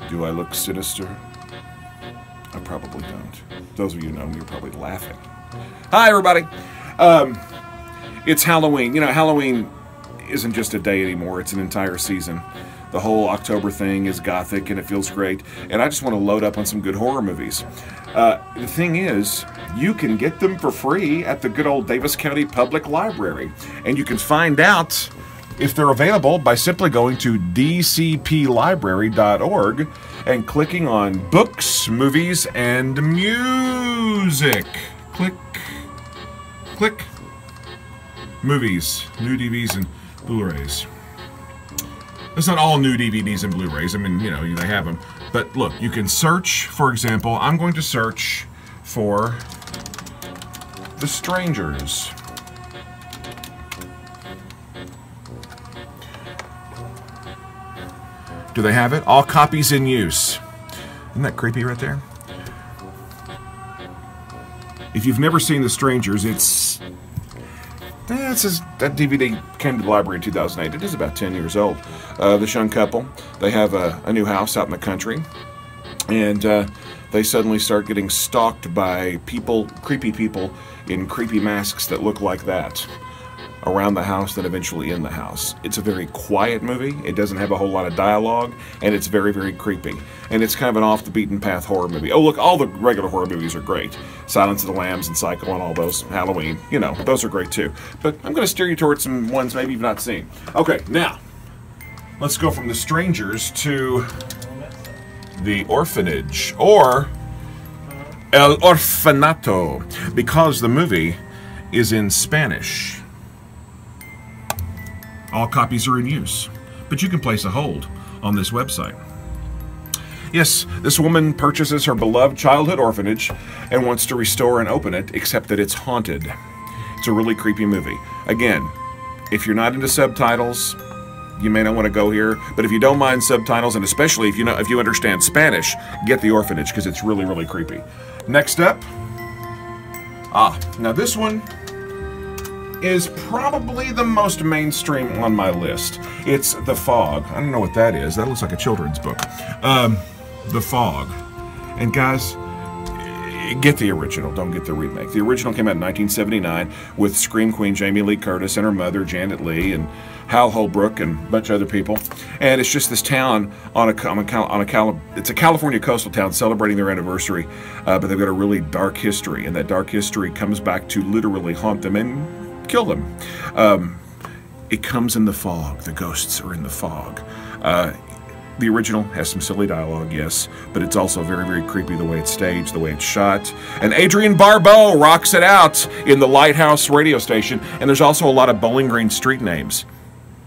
Do I look sinister? I probably don't. Those of you who know me are probably laughing. Hi, everybody. It's Halloween. You know, Halloween isn't just a day anymore. It's an entire season. The whole October thing is gothic, and it feels great. And I just want to load up on some good horror movies. The thing is, you can get them for free at the good old Daviess County Public Library. And you can find out if they're available by simply going to dcplibrary.org and clicking on Books, Movies, and Music. Click. Click. Movies, new DVDs, and Blu-rays. It's not all new DVDs and Blu-rays. I mean, you know, they have them. But look, you can search, for example, I'm going to search for The Strangers. Do they have it? All copies in use. Isn't that creepy right there? If you've never seen The Strangers, that DVD came to the library in 2008. It is about 10 years old. This young couple, they have a new house out in the country, and they suddenly start getting stalked by people, creepy people in creepy masks that look like that around the house, then eventually in the house. It's a very quiet movie. It doesn't have a whole lot of dialogue, and it's very, very creepy. And it's kind of an off-the-beaten-path horror movie. Oh, look, all the regular horror movies are great. Silence of the Lambs and Psycho and all those, Halloween, you know, those are great too. But I'm going to steer you towards some ones maybe you've not seen. Okay, now, let's go from The Strangers to The Orphanage, or El Orfanato, because the movie is in Spanish. All copies are in use, but you can place a hold on this website. Yes, this woman purchases her beloved childhood orphanage and wants to restore and open it, except that it's haunted. It's a really creepy movie. Again, if you're not into subtitles, you may not want to go here, but if you don't mind subtitles, and especially if you understand Spanish, get The Orphanage, because it's really, really creepy. Next up, now this one is probably the most mainstream on my list. It's The Fog. I don't know what that is. That looks like a children's book. The Fog. And guys, get the original. Don't get the remake. The original came out in 1979 with Scream Queen Jamie Lee Curtis and her mother, Janet Leigh, and Hal Holbrook and a bunch of other people. And it's just this town it's a California coastal town celebrating their anniversary, but they've got a really dark history, and that dark history comes back to literally haunt them and kill them. It comes in the fog. The ghosts are in the fog. The original has some silly dialogue, yes, but it's also very, very creepy the way it's staged, the way it's shot. And Adrienne Barbeau rocks it out in the Lighthouse radio station. And there's also a lot of Bowling Green street names.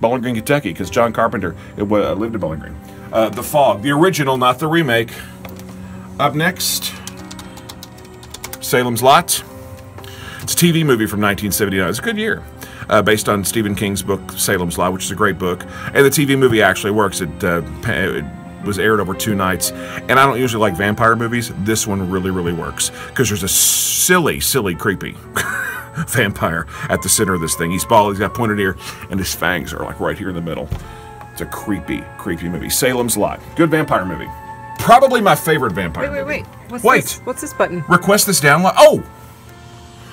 Bowling Green, Kentucky, because John Carpenter lived in Bowling Green. The Fog, the original, not the remake. Up next, Salem's Lot. It's a TV movie from 1979. It's a good year, based on Stephen King's book, Salem's Lot, which is a great book. And the TV movie actually works. It was aired over 2 nights. And I don't usually like vampire movies. This one really, really works, because there's a silly, silly, creepy vampire at the center of this thing. He's bald, he's got pointed ear, and his fangs are like right here in the middle. It's a creepy, creepy movie. Salem's Lot. Good vampire movie. Probably my favorite vampire movie. Wait. What's this button? Request this download.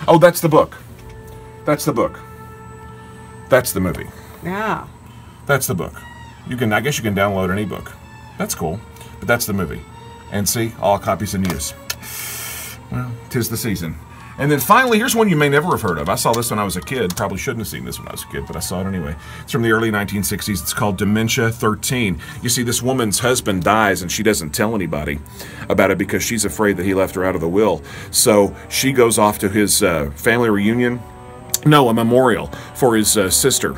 Oh, that's the book. That's the book. That's the movie. Yeah. That's the book. I guess you can download any book. That's cool. But that's the movie. And see, all copies in use. Well, 'tis the season. And then finally, here's one you may never have heard of. I saw this when I was a kid. Probably shouldn't have seen this when I was a kid, but I saw it anyway. It's from the early 1960s. It's called Dementia 13. You see, this woman's husband dies, and she doesn't tell anybody about it because she's afraid that he left her out of the will. So she goes off to his family reunion. No, a memorial for his sister,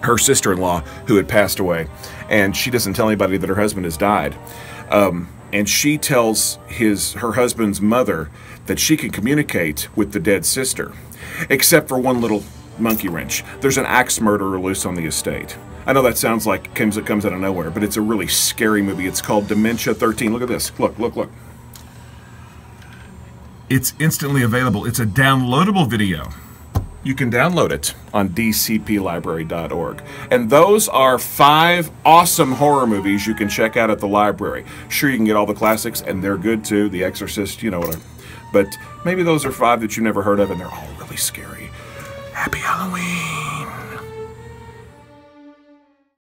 her sister-in-law, who had passed away. And she doesn't tell anybody that her husband has died. And she tells her husband's mother that she can communicate with the dead sister, except for one little monkey wrench. There's an axe murderer loose on the estate. I know that sounds like it comes out of nowhere, but it's a really scary movie. It's called Dementia 13. Look at this. Look. It's instantly available. It's a downloadable video. You can download it on dcplibrary.org. And those are 5 awesome horror movies you can check out at the library. Sure, you can get all the classics, and they're good too. The Exorcist, you know what but maybe those are 5 that you never heard of, and they're all really scary. Happy Halloween!